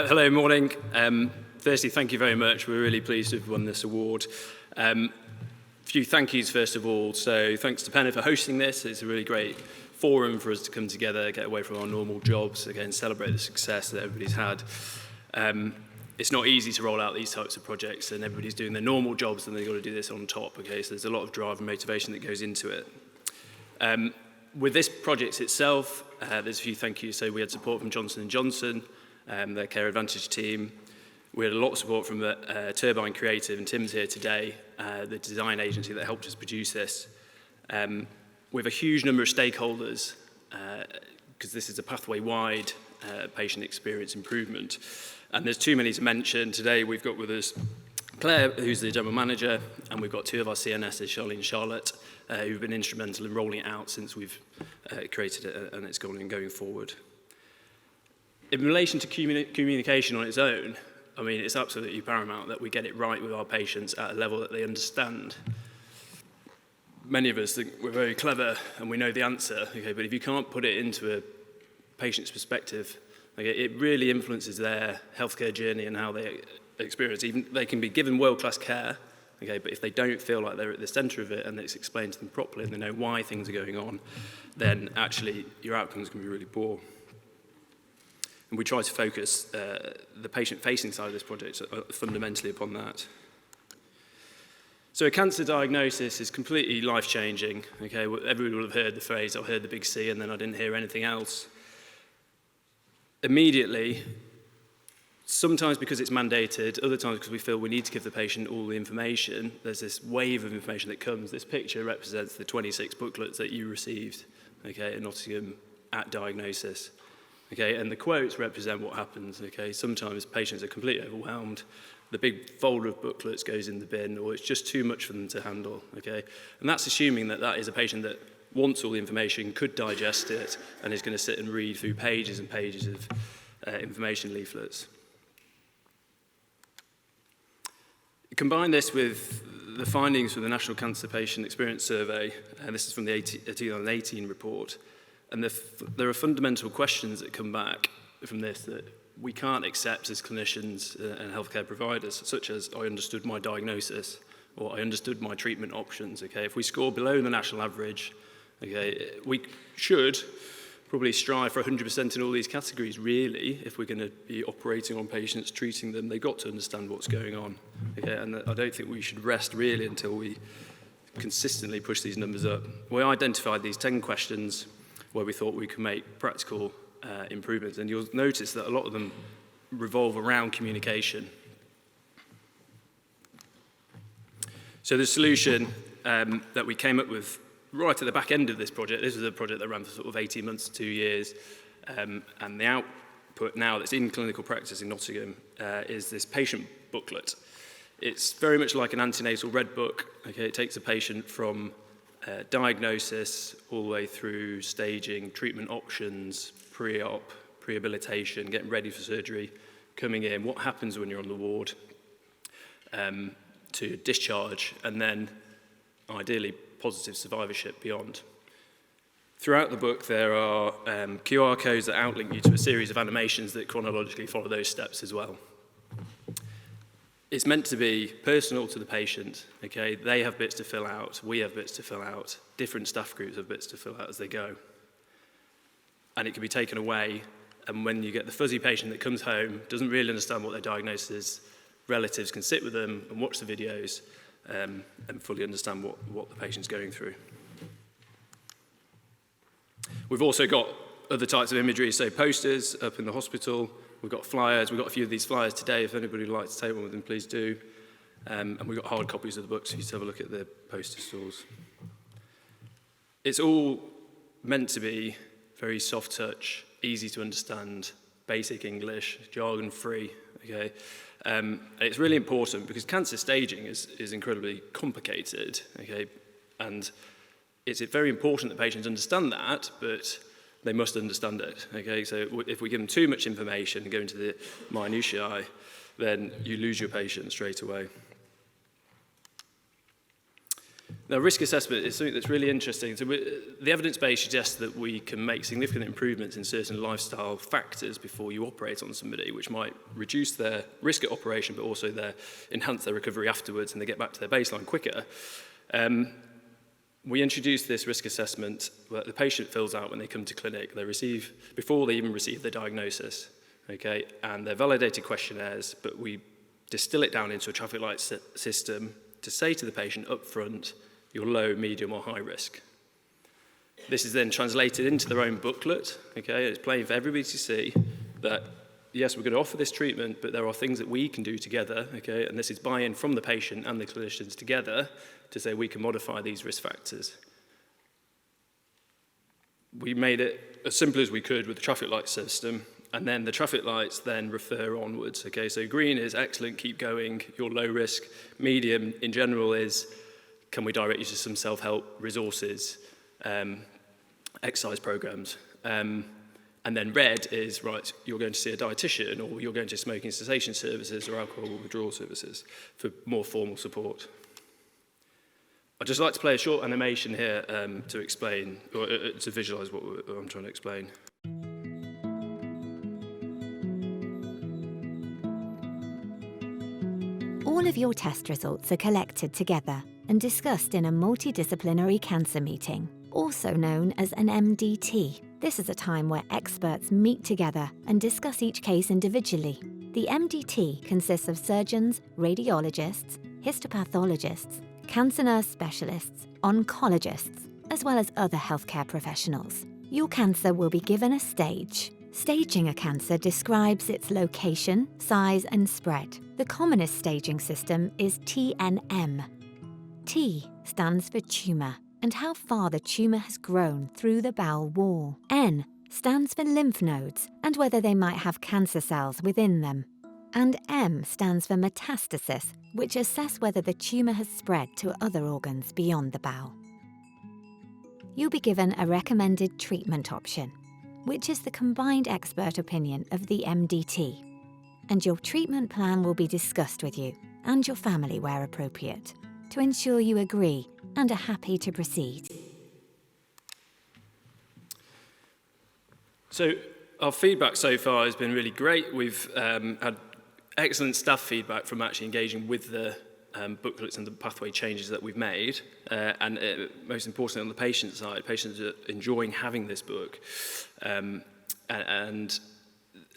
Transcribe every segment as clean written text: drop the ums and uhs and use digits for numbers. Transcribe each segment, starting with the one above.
Hello, morning. Firstly, thank you very much. We're really pleased to have won this award. A few thank yous, first of all. So thanks to Penna for hosting this. It's a really great forum for us to come together, get away from our normal jobs, again, celebrate the success that everybody's had. It's not easy to roll out these types of projects, and everybody's doing their normal jobs, and they've got to do this on top, okay? So there's a lot of drive and motivation that goes into it. With this project itself, there's a few thank yous. So we had support from Johnson & Johnson, their Care Advantage team. We had a lot of support from Turbine Creative, and Tim's here today, the design agency that helped us produce this. We have a huge number of stakeholders, because this is a pathway-wide patient experience improvement. And there's too many to mention. Today we've got with us Claire, who's the general manager, and we've got two of our CNSs, Charlie and Charlotte, who've been instrumental in rolling it out since we've created it and it's going forward. In relation to communication on its own, I mean, it's absolutely paramount that we get it right with our patients at a level that they understand. Many of us think we're very clever and we know the answer, okay, but if you can't put it into a patient's perspective, okay, it really influences their healthcare journey and how they experience. Even they can be given world-class care, okay, but if they don't feel like they're at the centre of it and it's explained to them properly and they know why things are going on, then actually your outcomes can be really poor. And we try to focus the patient-facing side of this project fundamentally upon that. So a cancer diagnosis is completely life-changing. Okay, everybody will have heard the phrase, I heard the big C and then I didn't hear anything else. Immediately, sometimes because it's mandated, other times because we feel we need to give the patient all the information, there's this wave of information that comes. This picture represents the 26 booklets that you received, okay, at Nottingham at diagnosis. Okay, and the quotes represent what happens. Okay, sometimes patients are completely overwhelmed. The big folder of booklets goes in the bin, or it's just too much for them to handle. Okay, and that's assuming that that is a patient that wants all the information, could digest it, and is going to sit and read through pages and pages of information leaflets. Combine this with the findings from the National Cancer Patient Experience Survey, and this is from the 2018 report. And there are fundamental questions that come back from this that we can't accept as clinicians and healthcare providers, such as I understood my diagnosis or I understood my treatment options. Okay, if we score below the national average, okay, we should probably strive for 100% in all these categories. Really, if we're going to be operating on patients, treating them, they've got to understand what's going on. Okay, and I don't think we should rest really until we consistently push these numbers up. We identified these 10 questions where we thought we could make practical improvements. And you'll notice that a lot of them revolve around communication. So the solution that we came up with right at the back end of this project, this was a project that ran for sort of 18 months to 2 years, and the output now that's in clinical practice in Nottingham is this patient booklet. It's very much like an antenatal red book. Okay, it takes a patient from diagnosis all the way through staging, treatment options, pre-op, rehabilitation, getting ready for surgery, coming in, what happens when you're on the ward, to discharge, and then ideally positive survivorship beyond. Throughout the book there are QR codes that outlink you to a series of animations that chronologically follow those steps as well. It's meant to be personal to the patient, okay? They have bits to fill out, we have bits to fill out, different staff groups have bits to fill out as they go. And it can be taken away, and when you get the fuzzy patient that comes home, doesn't really understand what their diagnosis is, relatives can sit with them and watch the videos and fully understand what the patient's going through. We've also got other types of imagery, so posters up in the hospital. We've got flyers. We've got a few of these flyers today. If anybody would like to take one with them, please do. And we've got hard copies of the books for you to have a look at the poster stalls. It's all meant to be very soft touch, easy to understand, basic English, jargon-free. Okay, it's really important because cancer staging is incredibly complicated. Okay, and it's very important that patients understand that, but they must understand it. Okay, so if we give them too much information and go into the minutiae, then you lose your patient straight away. Now, risk assessment is something that's really interesting. So the evidence base suggests that we can make significant improvements in certain lifestyle factors before you operate on somebody, which might reduce their risk at operation, but also enhance their recovery afterwards, and they get back to their baseline quicker. We introduced this risk assessment that the patient fills out when they come to clinic. Before they even receive their diagnosis, okay? And they're validated questionnaires, but we distill it down into a traffic light system to say to the patient up front, you're low, medium, or high risk. This is then translated into their own booklet, okay? It's plain for everybody to see that, yes, we're going to offer this treatment, but there are things that we can do together, okay? And this is buy-in from the patient and the clinicians together to say we can modify these risk factors. We made it as simple as we could with the traffic light system, and then the traffic lights then refer onwards, okay? So green is excellent, keep going, you're low risk. Medium, in general, is can we direct you to some self-help resources, exercise programs. And then red is, right, you're going to see a dietitian, or you're going to smoking cessation services or alcohol withdrawal services for more formal support. I'd just like to play a short animation here to explain, or to visualise what I'm trying to explain. All of your test results are collected together and discussed in a multidisciplinary cancer meeting, also known as an MDT. This is a time where experts meet together and discuss each case individually. The MDT consists of surgeons, radiologists, histopathologists, cancer nurse specialists, oncologists, as well as other healthcare professionals. Your cancer will be given a stage. Staging a cancer describes its location, size, and spread. The commonest staging system is TNM. T stands for tumour, and how far the tumour has grown through the bowel wall. N stands for lymph nodes, and whether they might have cancer cells within them. And M stands for metastasis, which assess whether the tumour has spread to other organs beyond the bowel. You'll be given a recommended treatment option, which is the combined expert opinion of the MDT. And your treatment plan will be discussed with you and your family where appropriate, to ensure you agree and are happy to proceed. So our feedback so far has been really great. We've had excellent staff feedback from actually engaging with the booklets and the pathway changes that we've made. And most importantly, on the patient side, patients are enjoying having this book. And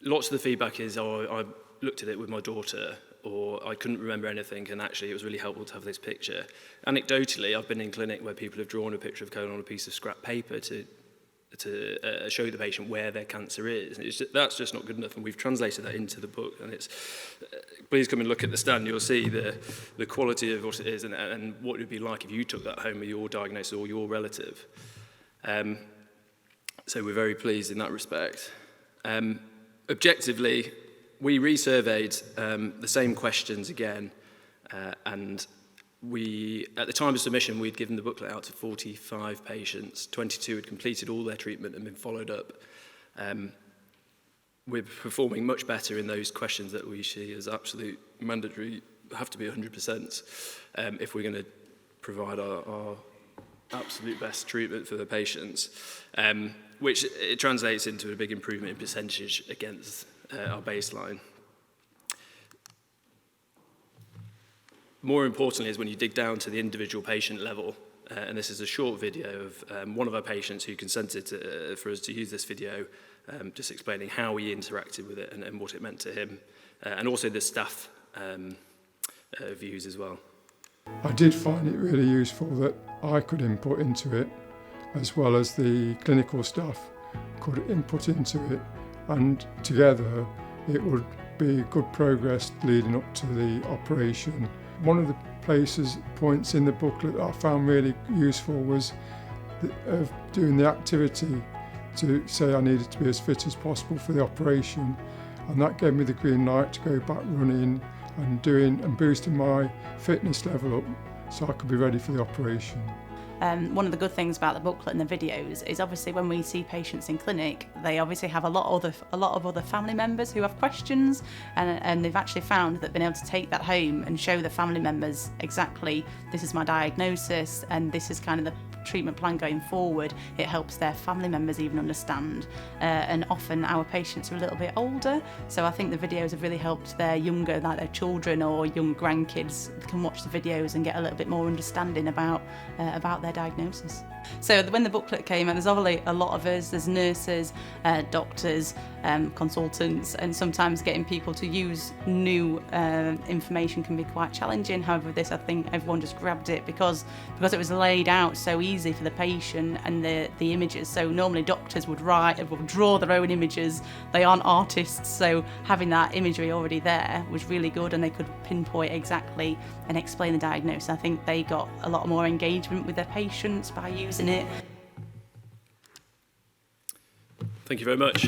lots of the feedback is, I looked at it with my daughter, or I couldn't remember anything, and actually it was really helpful to have this picture. Anecdotally, I've been in clinic where people have drawn a picture of colon on a piece of scrap paper to show the patient where their cancer is. That's just not good enough, and we've translated that into the book. And please come and look at the stand. You'll see the quality of what it is and what it would be like if you took that home with your diagnosis or your relative. So we're very pleased in that respect. Objectively, we resurveyed the same questions again, and at the time of submission, we'd given the booklet out to 45 patients. 22 had completed all their treatment and been followed up. We're performing much better in those questions that we see as absolute mandatory, have to be 100% if we're going to provide our absolute best treatment for the patients, which it translates into a big improvement in percentage against our baseline. More importantly is when you dig down to the individual patient level, and this is a short video of one of our patients who consented for us to use this video, just explaining how he interacted with it and what it meant to him, and also the staff views as well. I did find it really useful that I could input into it, as well as the clinical staff could input into it, and together it would be good progress leading up to the operation. One of the points in the booklet that I found really useful was of doing the activity to say I needed to be as fit as possible for the operation, and that gave me the green light to go back running and boosting my fitness level up so I could be ready for the operation. one of the good things about the booklet and the videos is obviously when we see patients in clinic, they obviously have a lot of other family members who have questions, and they've actually found that being able to take that home and show the family members exactly, this is my diagnosis and this is kind of the treatment plan going forward, it helps their family members even understand. And often our patients are a little bit older, so I think the videos have really helped their younger, like their children or young grandkids can watch the videos and get a little bit more understanding about their diagnosis. So when the booklet came out, there's obviously a lot of us, there's nurses, doctors, consultants, and sometimes getting people to use new information can be quite challenging. However, with this, I think everyone just grabbed it because it was laid out so easy for the patient and the images. So normally doctors would draw their own images. They aren't artists, so having that imagery already there was really good, and they could pinpoint exactly and explain the diagnosis. I think they got a lot more engagement with their patients by using it. Thank you very much.